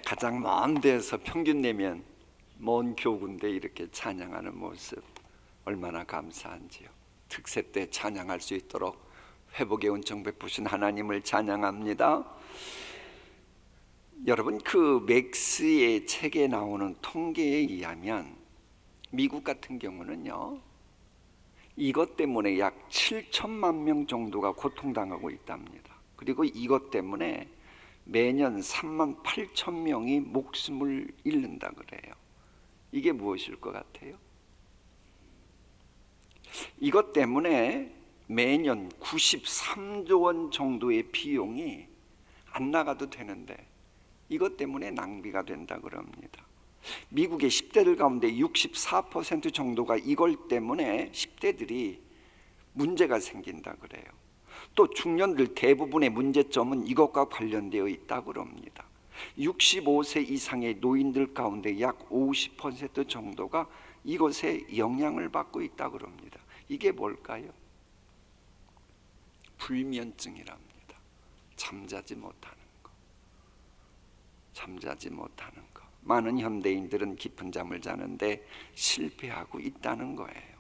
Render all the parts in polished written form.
가장 먼 데서 평균 내면 먼 교군데 이렇게 찬양하는 모습 얼마나 감사한지요. 특세 때 찬양할 수 있도록 회복의 은총 베푸신 하나님을 찬양합니다. 여러분, 그 맥스의 책에 나오는 통계에 의하면 미국 같은 경우는요, 이것 때문에 약 7천만 명 정도가 고통당하고 있답니다. 그리고 이것 때문에 매년 3만 8천 명이 목숨을 잃는다 그래요. 이게 무엇일 것 같아요? 이것 때문에 매년 93조 원 정도의 비용이 안 나가도 되는데 이것 때문에 낭비가 된다 그럽니다. 미국의 10대들 가운데 64% 정도가 이걸 때문에 10대들이 문제가 생긴다 그래요. 또 중년들 대부분의 문제점은 이것과 관련되어 있다고 합니다. 65세 이상의 노인들 가운데 약 50% 정도가 이것에 영향을 받고 있다고 합니다. 이게 뭘까요? 불면증이랍니다. 잠자지 못하는 거. 잠자지 못하는 거. 많은 현대인들은 깊은 잠을 자는데 실패하고 있다는 거예요.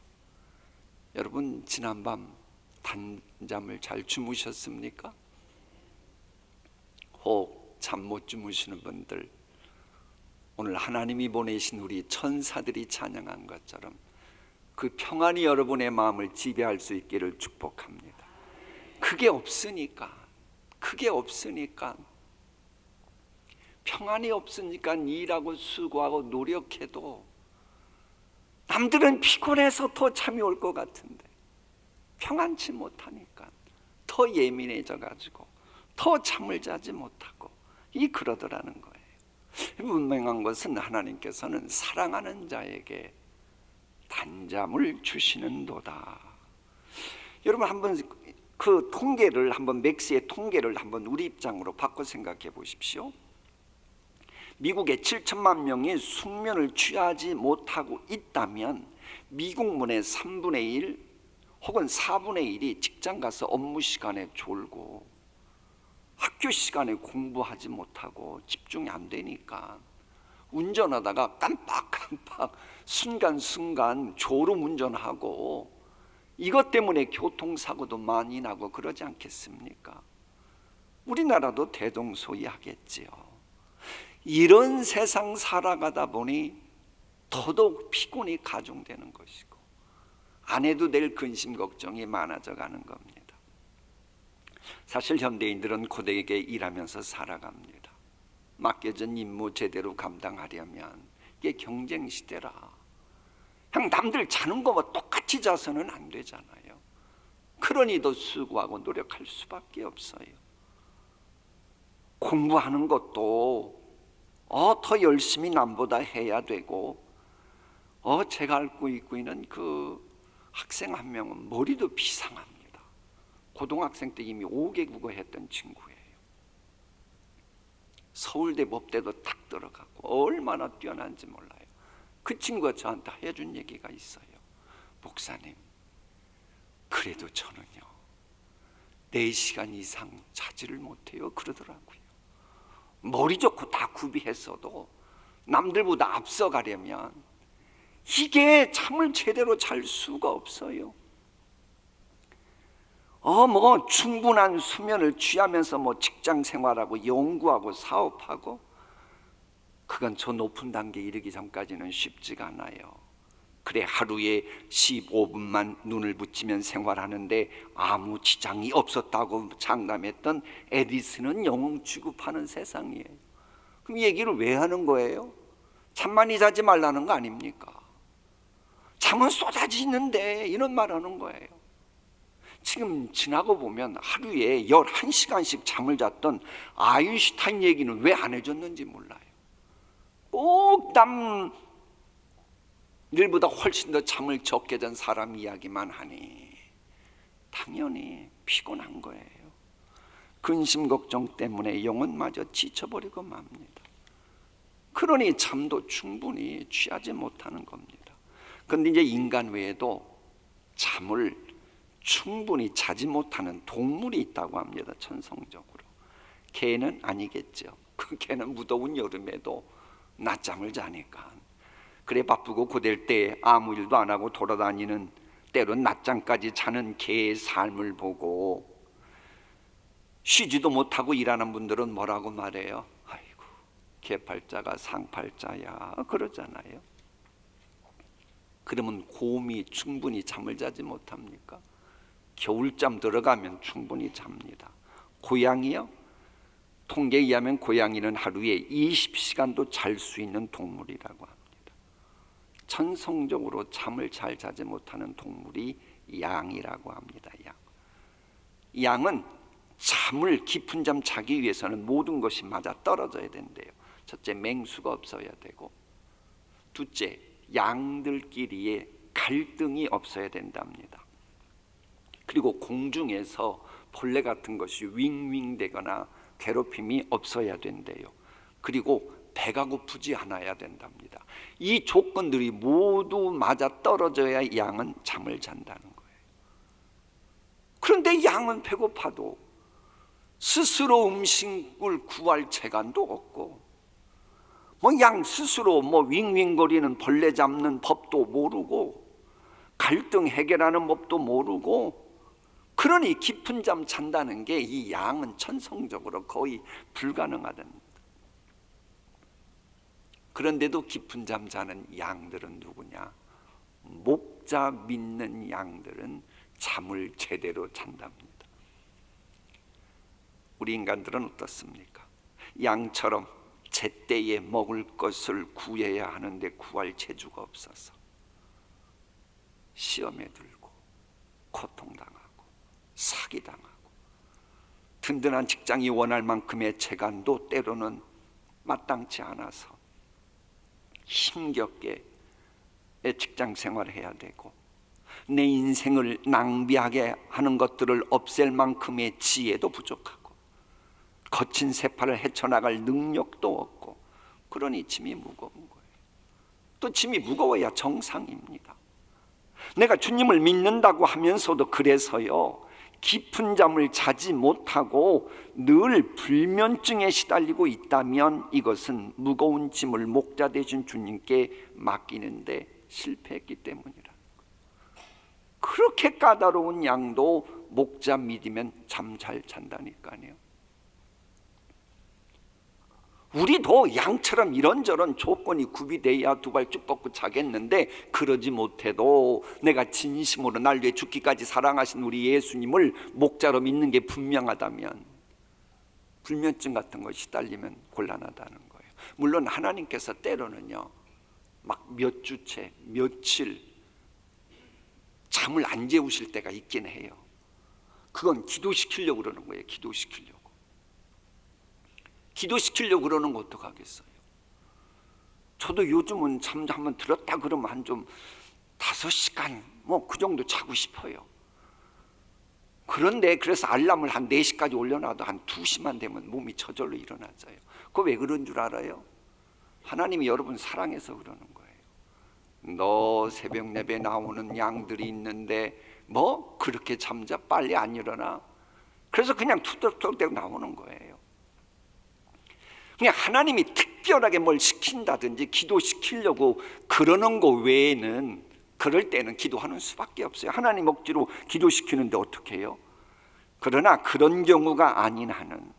여러분, 지난밤 단잠을 잘 주무셨습니까? 혹 잠 못 주무시는 분들, 오늘 하나님이 보내신 우리 천사들이 찬양한 것처럼 그 평안이 여러분의 마음을 지배할 수 있기를 축복합니다. 그게 없으니까 평안이 없으니까 일하고 수고하고 노력해도 남들은 피곤해서 더 잠이 올 것 같은데 평안치 못하니까 더 예민해져 가지고 더 잠을 자지 못하고 그러더라는 거예요. 분명한 것은 하나님께서는 사랑하는 자에게 단잠을 주시는도다. 여러분, 한번 그 통계를 맥스의 통계를 한번 우리 입장으로 바꿔 생각해 보십시오. 미국의 7천만 명이 숙면을 취하지 못하고 있다면 미국문의 3분의 1 혹은 4분의 1이 직장 가서 업무 시간에 졸고 학교 시간에 공부하지 못하고 집중이 안 되니까 운전하다가 깜빡깜빡 순간순간 졸음 운전하고 이것 때문에 교통사고도 많이 나고 그러지 않겠습니까? 우리나라도 대동소이하겠지요. 이런 세상 살아가다 보니 더더욱 피곤이 가중되는 것이고 안 해도 될 근심 걱정이 많아져 가는 겁니다. 사실 현대인들은 고되게 일하면서 살아갑니다. 맡겨진 임무 제대로 감당하려면 이게 경쟁 시대라. 그냥 남들 자는 거와 똑같이 자서는 안 되잖아요. 그러니 더 수고하고 노력할 수밖에 없어요. 공부하는 것도 더 열심히 남보다 해야 되고 제가 알고 있는 그 학생 한 명은 머리도 비상합니다. 고등학생 때 이미 5개 국어 했던 친구예요. 서울대 법대도 딱 들어가고 얼마나 뛰어난지 몰라요. 그 친구가 저한테 해준 얘기가 있어요. 목사님, 그래도 저는요 4시간 이상 자지를 못해요 그러더라고요. 머리 좋고 다 구비했어도 남들보다 앞서가려면 이게 잠을 제대로 잘 수가 없어요. 충분한 수면을 취하면서 직장 생활하고 연구하고 사업하고 그건 저 높은 단계에 이르기 전까지는 쉽지가 않아요. 그래, 하루에 15분만 눈을 붙이면 생활하는데 아무 지장이 없었다고 장담했던 에디슨은 영웅 취급하는 세상이에요. 그럼 이 얘기를 왜 하는 거예요? 잠 많이 자지 말라는 거 아닙니까? 잠은 쏟아지는데 이런 말 하는 거예요. 지금 지나고 보면 하루에 11시간씩 잠을 잤던 아인슈타인 얘기는 왜 안 해줬는지 몰라요. 꼭 남들보다 훨씬 더 잠을 적게 잔 사람 이야기만 하니 당연히 피곤한 거예요. 근심 걱정 때문에 영혼마저 지쳐버리고 맙니다. 그러니 잠도 충분히 취하지 못하는 겁니다. 그런데 이제 인간 외에도 잠을 충분히 자지 못하는 동물이 있다고 합니다. 천성적으로. 개는 아니겠죠. 그 개는 무더운 여름에도 낮잠을 자니까. 그래 바쁘고 고될 때 아무 일도 안 하고 돌아다니는, 때론 낮잠까지 자는 개의 삶을 보고 쉬지도 못하고 일하는 분들은 뭐라고 말해요? 아이고, 개팔자가 상팔자야, 그러잖아요. 그러면 곰이 충분히 잠을 자지 못합니까? 겨울잠 들어가면 충분히 잡니다. 고양이요? 통계에 의하면 고양이는 하루에 20시간도 잘 수 있는 동물이라고 합니다. 천성적으로 잠을 잘 자지 못하는 동물이 양이라고 합니다. 양은 잠을 깊은 잠 자기 위해서는 모든 것이 맞아 떨어져야 된대요. 첫째, 맹수가 없어야 되고, 둘째, 양들끼리의 갈등이 없어야 된답니다. 그리고 공중에서 벌레 같은 것이 윙윙대거나 괴롭힘이 없어야 된대요. 그리고 배가 고프지 않아야 된답니다. 이 조건들이 모두 맞아 떨어져야 양은 잠을 잔다는 거예요. 그런데 양은 배고파도 스스로 음식을 구할 재간도 없고, 양 스스로 윙윙거리는 벌레 잡는 법도 모르고, 갈등 해결하는 법도 모르고, 그러니 깊은 잠 잔다는 게 이 양은 천성적으로 거의 불가능하답니다. 그런데도 깊은 잠 자는 양들은 누구냐? 목자 믿는 양들은 잠을 제대로 잔답니다. 우리 인간들은 어떻습니까? 양처럼 제때에 먹을 것을 구해야 하는데 구할 재주가 없어서 시험에 들고 고통당하고 사기당하고, 든든한 직장이 원할 만큼의 재간도 때로는 마땅치 않아서 힘겹게 직장 생활을 해야 되고, 내 인생을 낭비하게 하는 것들을 없앨 만큼의 지혜도 부족하고, 거친 세파를 헤쳐나갈 능력도 없고, 그러니 짐이 무거운 거예요. 또 짐이 무거워야 정상입니다. 내가 주님을 믿는다고 하면서도 그래서요, 깊은 잠을 자지 못하고 늘 불면증에 시달리고 있다면 이것은 무거운 짐을 목자 되신 주님께 맡기는데 실패했기 때문이라는 거예요. 그렇게 까다로운 양도 목자 믿으면 잠 잘 잔다니까요. 우리도 양처럼 이런저런 조건이 구비돼야 두 발 쭉 뻗고 자겠는데, 그러지 못해도 내가 진심으로 날 위해 죽기까지 사랑하신 우리 예수님을 목자로 믿는 게 분명하다면 불면증 같은 거 시달리면 곤란하다는 거예요. 물론 하나님께서 때로는요, 막 몇 주째 며칠 잠을 안 재우실 때가 있긴 해요. 그건 기도시키려고 그러는 거예요. 기도시키려고 그러는 거 어떡하겠어요? 저도 요즘은 잠 한번 들었다 그러면 한 좀 5시간 그 정도 자고 싶어요. 그런데 그래서 알람을 한 4시까지 올려놔도 한 2시만 되면 몸이 저절로 일어나져요. 그거 왜 그런 줄 알아요? 하나님이 여러분 사랑해서 그러는 거예요. 너 새벽 예배 나오는 양들이 있는데 그렇게 잠자? 빨리 안 일어나? 그래서 그냥 투덜투덜 나오는 거예요. 그냥 하나님이 특별하게 뭘 시킨다든지 기도시키려고 그러는 거 외에는, 그럴 때는 기도하는 수밖에 없어요. 하나님 억지로 기도시키는데 어떻게 해요? 그러나 그런 경우가 아닌 한은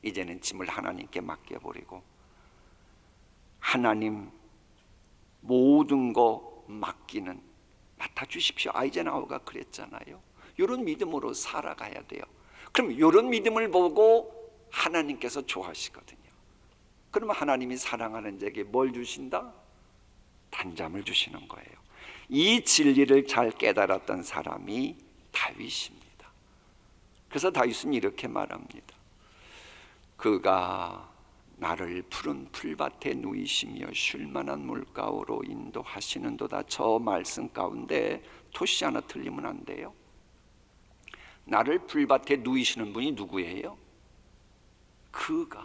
이제는 짐을 하나님께 맡겨버리고, 하나님 모든 거 맡아주십시오. 아이젠하워가 그랬잖아요. 이런 믿음으로 살아가야 돼요. 그럼 이런 믿음을 보고 하나님께서 좋아하시거든요. 그러면 하나님이 사랑하는 자에게 뭘 주신다? 단잠을 주시는 거예요. 이 진리를 잘 깨달았던 사람이 다윗입니다. 그래서 다윗은 이렇게 말합니다. 그가 나를 푸른 풀밭에 누이시며 쉴만한 물가로 인도하시는도다. 저 말씀 가운데 토시 하나 틀리면 안 돼요. 나를 풀밭에 누이시는 분이 누구예요? 그가,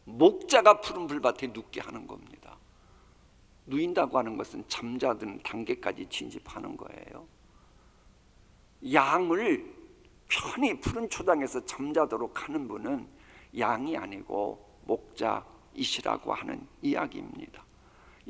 목자가 푸른 풀밭에 눕게 하는 겁니다. 누인다고 하는 것은 잠자든 단계까지 진집하는 거예요. 양을 편히 푸른 초당에서 잠자도록 하는 분은 양이 아니고 목자이시라고 하는 이야기입니다.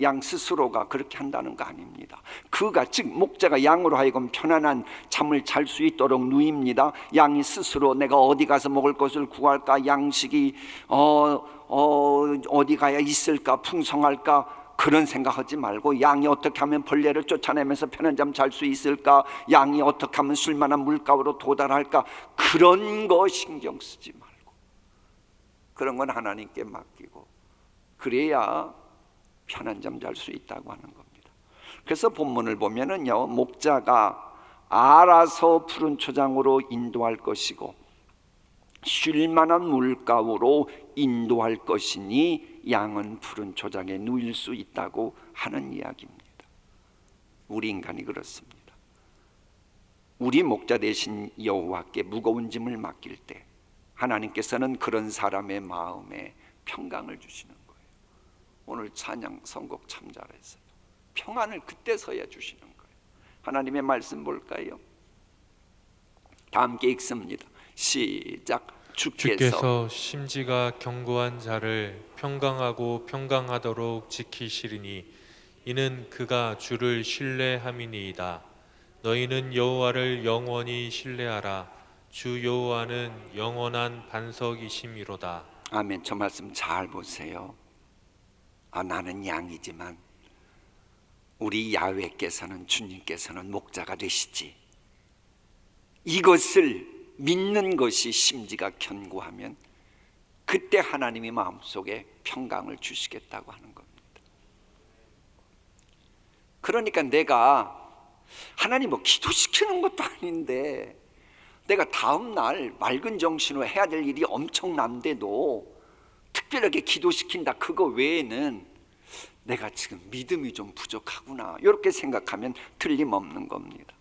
양 스스로가 그렇게 한다는 거 아닙니다. 그가 즉 목자가 양으로 하여금 편안한 잠을 잘 수 있도록 누입니다. 양이 스스로 내가 어디 가서 먹을 것을 구할까, 양식이 어디 가야 있을까, 풍성할까, 그런 생각하지 말고 양이 어떻게 하면 벌레를 쫓아내면서 편한 잠 잘 수 있을까, 양이 어떻게 하면 쓸만한 물가로 도달할까, 그런 거 신경 쓰지 말고 그런 건 하나님께 맡기고, 그래야 편한 잠 잘 수 있다고 하는 겁니다. 그래서 본문을 보면은요, 목자가 알아서 푸른 초장으로 인도할 것이고 쉴 만한 물가로 인도할 것이니 양은 푸른 초장에 누일 수 있다고 하는 이야기입니다. 우리 인간이 그렇습니다. 우리 목자 되신 여호와께 무거운 짐을 맡길 때 하나님께서는 그런 사람의 마음에 평강을 주시는 거예요. 오늘 찬양 선곡 참 잘했어요. 평안을 그때서야 주시는 거예요. 하나님의 말씀 볼까요? 다 함께 읽습니다. 시작. 주께서 심지가 견고한 자를 평강하고 평강하도록 지키시리니 이는 그가 주를 신뢰함이니이다. 너희는 여호와를 영원히 신뢰하라. 주 여호와는 영원한 반석이심이로다. 아멘. 저 말씀 잘 보세요. 나는 양이지만 우리 야훼께서는, 주님께서는 목자가 되시지. 이것을 믿는 것이 심지가 견고하면 그때 하나님이 마음속에 평강을 주시겠다고 하는 겁니다. 그러니까 내가 하나님 기도시키는 것도 아닌데 내가 다음 날 맑은 정신으로 해야 될 일이 엄청난데도 특별하게 기도시킨다, 그거 외에는 내가 지금 믿음이 좀 부족하구나, 이렇게 생각하면 틀림없는 겁니다.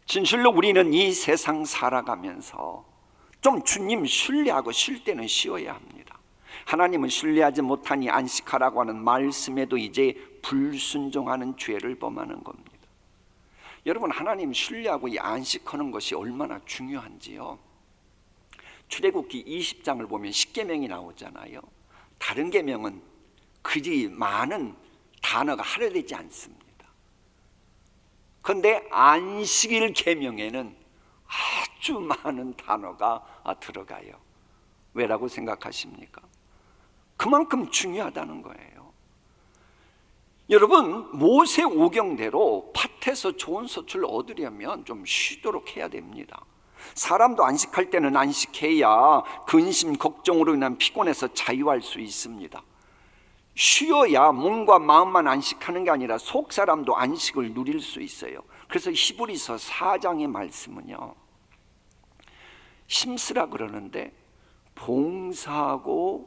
진실로 우리는 이 세상 살아가면서 좀 주님 신뢰하고 쉴 때는 쉬어야 합니다. 하나님은 신뢰하지 못하니 안식하라고 하는 말씀에도 이제 불순종하는 죄를 범하는 겁니다. 여러분, 하나님 신뢰하고 이 안식하는 것이 얼마나 중요한지요. 출애굽기 20장을 보면 10계명이 나오잖아요. 다른 계명은 그리 많은 단어가 할애되지 않습니다. 그런데 안식일 계명에는 아주 많은 단어가 들어가요. 왜라고 생각하십니까? 그만큼 중요하다는 거예요. 여러분, 모세 오경대로 밭에서 좋은 솥을 얻으려면 좀 쉬도록 해야 됩니다. 사람도 안식할 때는 안식해야 근심 걱정으로 인한 피곤에서 자유할 수 있습니다. 쉬어야 몸과 마음만 안식하는 게 아니라 속 사람도 안식을 누릴 수 있어요. 그래서 히브리서 4장의 말씀은요, 심쓰라 그러는데 봉사하고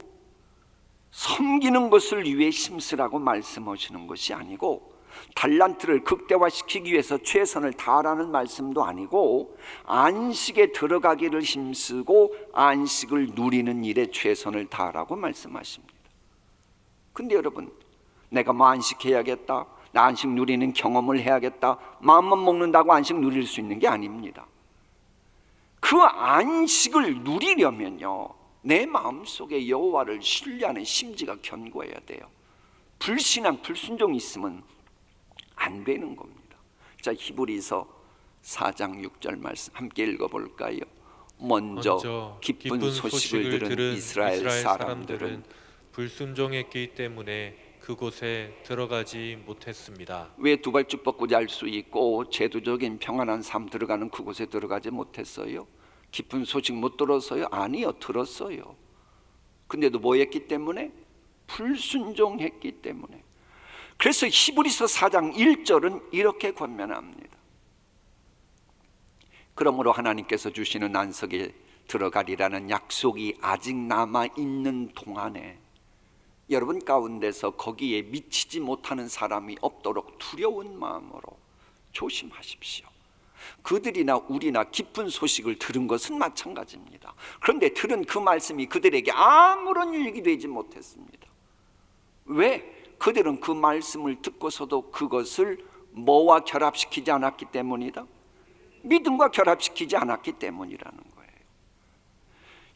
섬기는 것을 위해 심쓰라고 말씀하시는 것이 아니고, 달란트를 극대화시키기 위해서 최선을 다하라는 말씀도 아니고, 안식에 들어가기를 힘쓰고 안식을 누리는 일에 최선을 다하라고 말씀하십니다. 근데 여러분, 내가 안식해야겠다, 나 안식 누리는 경험을 해야겠다, 마음만 먹는다고 안식 누릴 수 있는 게 아닙니다. 그 안식을 누리려면요, 내 마음속에 여호와를 신뢰하는 심지가 견고해야 돼요. 불신앙, 불순종이 있으면 안 되는 겁니다. 자, 히브리서 4장 6절 말씀 함께 읽어볼까요? 먼저 기쁜 소식을 들은 이스라엘 사람들은 불순종했기 때문에 그곳에 들어가지 못했습니다. 왜 두발쭉 뻗고 잘 수 있고 제도적인 평안한 삶 들어가는 그곳에 들어가지 못했어요? 기쁜 소식 못 들었어요? 아니요, 들었어요. 근데도 뭐 했기 때문에? 불순종했기 때문에. 그래서 히브리서 4장 1절은 이렇게 권면합니다. 그러므로 하나님께서 주시는 안식에 들어가리라는 약속이 아직 남아있는 동안에 여러분 가운데서 거기에 미치지 못하는 사람이 없도록 두려운 마음으로 조심하십시오. 그들이나 우리나 기쁜 소식을 들은 것은 마찬가지입니다. 그런데 들은 그 말씀이 그들에게 아무런 유익이 되지 못했습니다. 왜? 그들은 그 말씀을 듣고서도 그것을 뭐와 결합시키지 않았기 때문이다? 믿음과 결합시키지 않았기 때문이라는 거예요.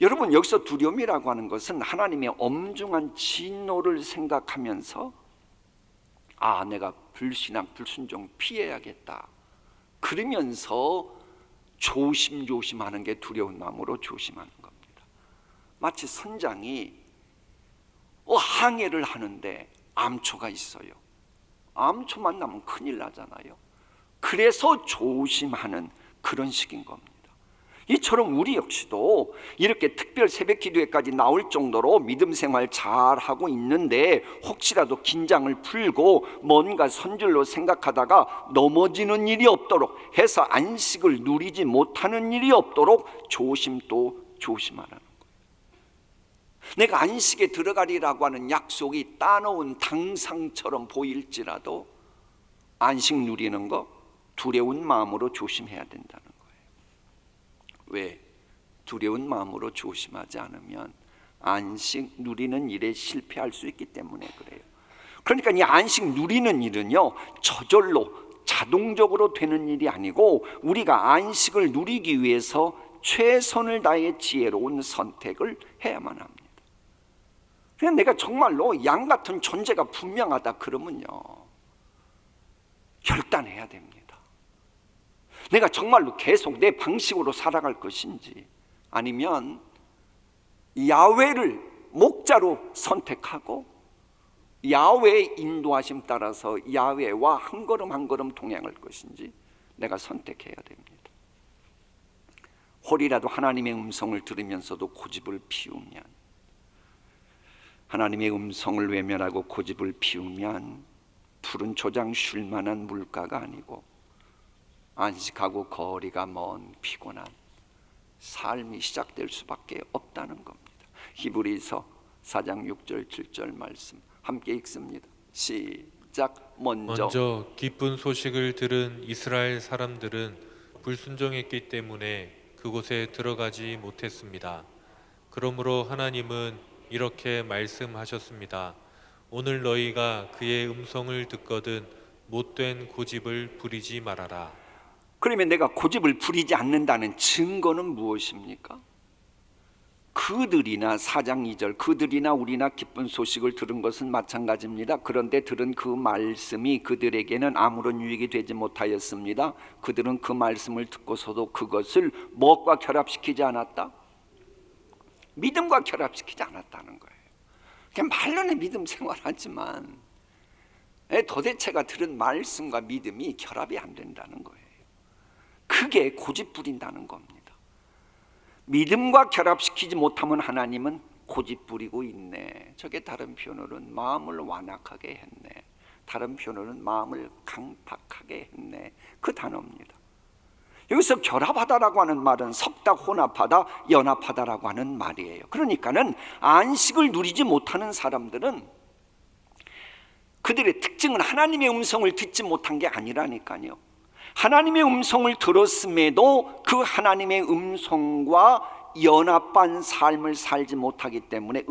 여러분, 여기서 두려움이라고 하는 것은 하나님의 엄중한 진노를 생각하면서 내가 불신앙, 불순종 피해야겠다, 그러면서 조심조심하는 게 두려운 마음으로 조심하는 겁니다. 마치 선장이 항해를 하는데 암초가 있어요. 암초 만나면 큰일 나잖아요. 그래서 조심하는 그런 식인 겁니다. 이처럼 우리 역시도 이렇게 특별 새벽 기도회까지 나올 정도로 믿음 생활 잘하고 있는데 혹시라도 긴장을 풀고 뭔가 선줄로 생각하다가 넘어지는 일이 없도록 해서 안식을 누리지 못하는 일이 없도록 조심 또 조심하라는 거예요. 내가 안식에 들어가리라고 하는 약속이 따놓은 당상처럼 보일지라도 안식 누리는 거 두려운 마음으로 조심해야 된다는 거예요. 왜? 두려운 마음으로 조심하지 않으면 안식 누리는 일에 실패할 수 있기 때문에 그래요. 그러니까 이 안식 누리는 일은요, 저절로 자동적으로 되는 일이 아니고 우리가 안식을 누리기 위해서 최선을 다해 지혜로운 선택을 해야만 합니다. 그냥 내가 정말로 양 같은 존재가 분명하다 그러면요, 결단해야 됩니다. 내가 정말로 계속 내 방식으로 살아갈 것인지 아니면 야훼를 목자로 선택하고 야훼의 인도하심 따라서 야훼와 한 걸음 한 걸음 동행할 것인지 내가 선택해야 됩니다. 혹이라도 하나님의 음성을 들으면서도 고집을 피우면, 하나님의 음성을 외면하고 고집을 피우면 푸른 초장 쉴 만한 물가가 아니고 안식하고 거리가 먼 피곤한 삶이 시작될 수밖에 없다는 겁니다. 히브리서 4장 6절 7절 말씀 함께 읽습니다. 시작. 먼저 기쁜 소식을 들은 이스라엘 사람들은 불순종했기 때문에 그곳에 들어가지 못했습니다. 그러므로 하나님은 이렇게 말씀하셨습니다. 오늘 너희가 그의 음성을 듣거든 못된 고집을 부리지 말아라. 그러면 내가 고집을 부리지 않는다는 증거는 무엇입니까? 그들이나 4장 2절 그들이나 우리나 기쁜 소식을 들은 것은 마찬가지입니다. 그런데 들은 그 말씀이 그들에게는 아무런 유익이 되지 못하였습니다. 그들은 그 말씀을 듣고서도 그것을 무엇과 결합시키지 않았다? 믿음과 결합시키지 않았다는 거예요. 그냥 말로는 믿음 생활하지만 도대체가 들은 말씀과 믿음이 결합이 안 된다는 거예요. 그게 고집 부린다는 겁니다. 믿음과 결합시키지 못하면 하나님은 고집 부리고 있네. 저게 다른 표현으로는 마음을 완악하게 했네. 다른 표현으로는 마음을 강팍하게 했네. 그 단어입니다. 여기서 결합하다라고 하는 말은 섞다, 혼합하다, 연합하다라고 하는 말이에요. 그러니까는 안식을 누리지 못하는 사람들은 그들의 특징은 하나님의 음성을 듣지 못한 게 아니라니까요. 하나님의 음성을 들었음에도 그 하나님의 음성과 연합한 삶을 살지 못하기 때문에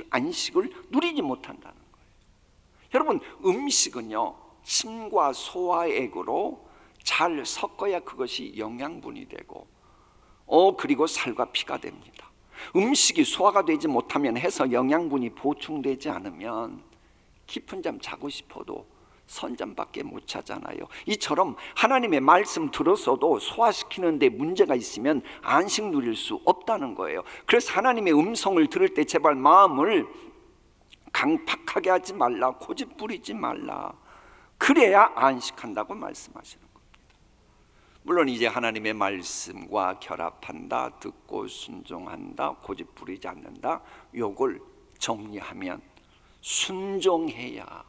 안식을 누리지 못한다는 거예요. 여러분, 음식은요, 침과 소화의 액으로 잘 섞어야 그것이 영양분이 되고 그리고 살과 피가 됩니다. 음식이 소화가 되지 못하면 해서 영양분이 보충되지 않으면 깊은 잠 자고 싶어도 선잠밖에 못 자잖아요. 이처럼 하나님의 말씀 들었어도 소화시키는 데 문제가 있으면 안식 누릴 수 없다는 거예요. 그래서 하나님의 음성을 들을 때 제발 마음을 강팍하게 하지 말라, 고집 부리지 말라. 그래야 안식한다고 말씀하시는 겁니다. 물론 이제 하나님의 말씀과 결합한다, 듣고 순종한다, 고집 부리지 않는다, 요걸 정리하면 순종해야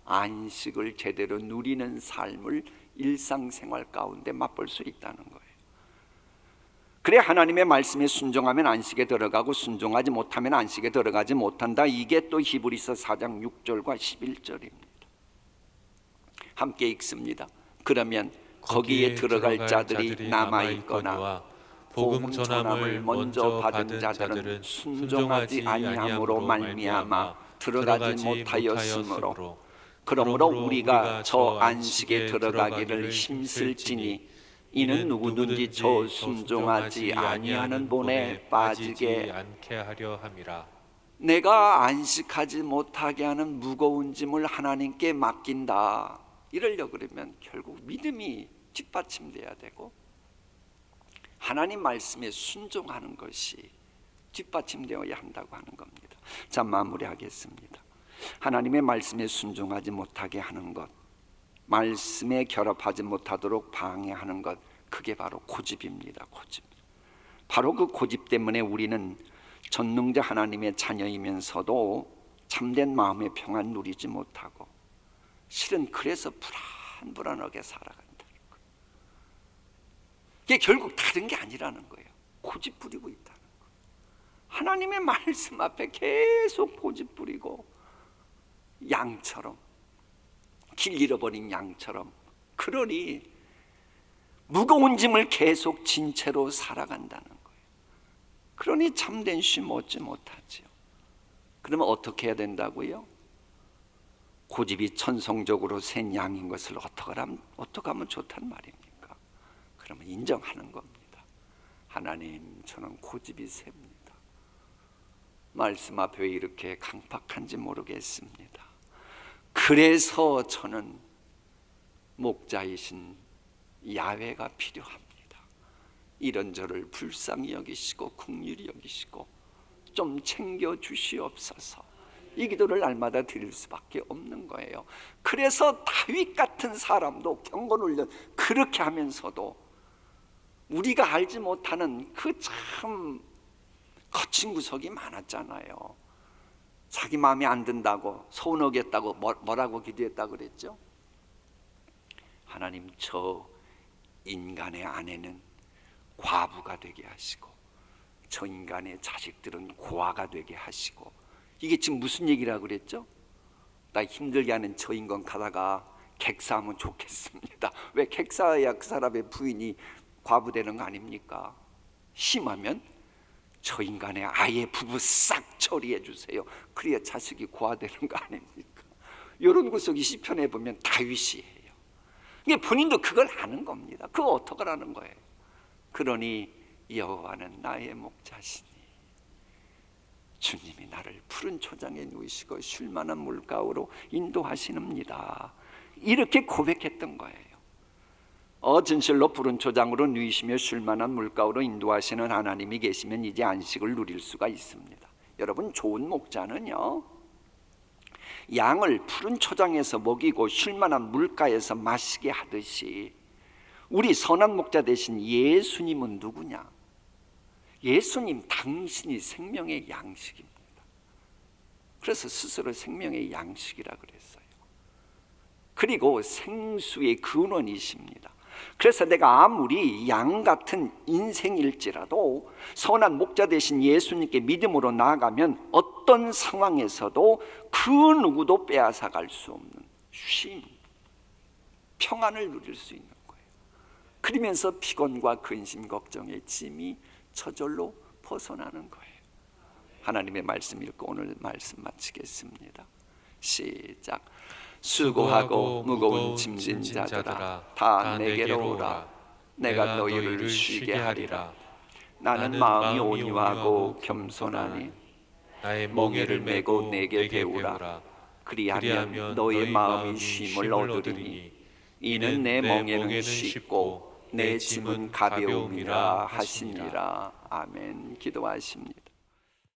안식을 제대로 누리는 삶을 일상생활 가운데 맛볼 수 있다는 거예요. 그래 하나님의 말씀에 순종하면 안식에 들어가고 순종하지 못하면 안식에 들어가지 못한다. 이게 또 히브리서 4장 6절과 11절입니다. 함께 읽습니다. 그러면 거기에 들어갈 자들이 남아있거나 복음 전함을 먼저 받은 자들은 순종하지 아니함으로 말미암아 들어가지 못하였으므로 그러므로 우리가 저 안식에 들어가기를 힘쓸지니 이는 누구든지 저 순종하지 아니하는 본에 빠지게 않게 하려 함이라. 내가 안식하지 못하게 하는 무거운 짐을 하나님께 맡긴다. 이러려 그러면 결국 믿음이 뒷받침돼야 되고 하나님 말씀에 순종하는 것이 뒷받침되어야 한다고 하는 겁니다. 자, 마무리하겠습니다. 하나님의 말씀에 순종하지 못하게 하는 것, 말씀에 결합하지 못하도록 방해하는 것, 그게 바로 고집입니다. 고집. 바로 그 고집 때문에 우리는 전능자 하나님의 자녀이면서도 참된 마음의 평안 누리지 못하고 실은 그래서 불안불안하게 살아간다는 거예요. 이게 결국 다른 게 아니라는 거예요. 고집 부리고 있다는 거예요. 하나님의 말씀 앞에 계속 고집 부리고 양처럼, 길 잃어버린 양처럼, 그러니 무거운 짐을 계속 진 채로 살아간다는 거예요. 그러니 참된 쉼 얻지 못하지요. 그러면 어떻게 해야 된다고요? 고집이 천성적으로 센 양인 것을 어떻게 하면 좋단 말입니까? 그러면 인정하는 겁니다. 하나님, 저는 고집이 셉니다. 말씀 앞에 왜 이렇게 강팍한지 모르겠습니다. 그래서 저는 목자이신 야훼가 필요합니다. 이런 저를 불쌍히 여기시고 긍휼히 여기시고 좀 챙겨주시옵소서. 이 기도를 날마다 드릴 수밖에 없는 거예요. 그래서 다윗 같은 사람도 경건훈련 그렇게 하면서도 우리가 알지 못하는 그 참 거친 구석이 많았잖아요. 자기 마음에 안 든다고, 서운하겠다고 뭐라고 기도했다고 그랬죠? 하나님, 저 인간의 아내는 과부가 되게 하시고 저 인간의 자식들은 고아가 되게 하시고. 이게 지금 무슨 얘기라고 그랬죠? 나 힘들게 하는 저 인간 가다가 객사하면 좋겠습니다. 왜 객사해야 그 사람의 부인이 과부 되는 거 아닙니까? 심하면 저 인간의 아예 부부 싹 처리해 주세요. 그래야 자식이 고아 되는 거 아닙니까? 이런 구석이 시편에 보면 다윗이 해요. 이게 본인도 그걸 아는 겁니다. 그거 어떻게 하는 거예요? 그러니 여호와는 나의 목자시니 주님이 나를 푸른 초장에 누이시고 쉴만한 물가로 인도하시느니라. 이렇게 고백했던 거예요. 진실로 푸른 초장으로 누이시며 쉴만한 물가로 인도하시는 하나님이 계시면 이제 안식을 누릴 수가 있습니다. 여러분, 좋은 목자는요, 양을 푸른 초장에서 먹이고 쉴만한 물가에서 마시게 하듯이 우리 선한 목자 되신 예수님은 누구냐? 예수님, 당신이 생명의 양식입니다. 그래서 스스로 생명의 양식이라 그랬어요. 그리고 생수의 근원이십니다. 그래서 내가 아무리 양 같은 인생일지라도 선한 목자 되신 예수님께 믿음으로 나아가면 어떤 상황에서도 그 누구도 빼앗아갈 수 없는 쉼, 평안을 누릴 수 있는 거예요. 그러면서 피곤과 근심, 걱정의 짐이 저절로 벗어나는 거예요. 하나님의 말씀 읽고 오늘 말씀 마치겠습니다. 시작. 수고하고 무거운 짐진 자들아, 다 내게로 오라. 내가 너희를 쉬게 하리라. 나는 마음이 온유하고 겸손하니 나의 멍에를 메고 내게 배우라. 그리하면 너의 마음이 쉼을 얻으리니 이는 내 멍에는 쉽고 내 짐은 가벼움이라 하시니라. 아멘. 기도하십니다.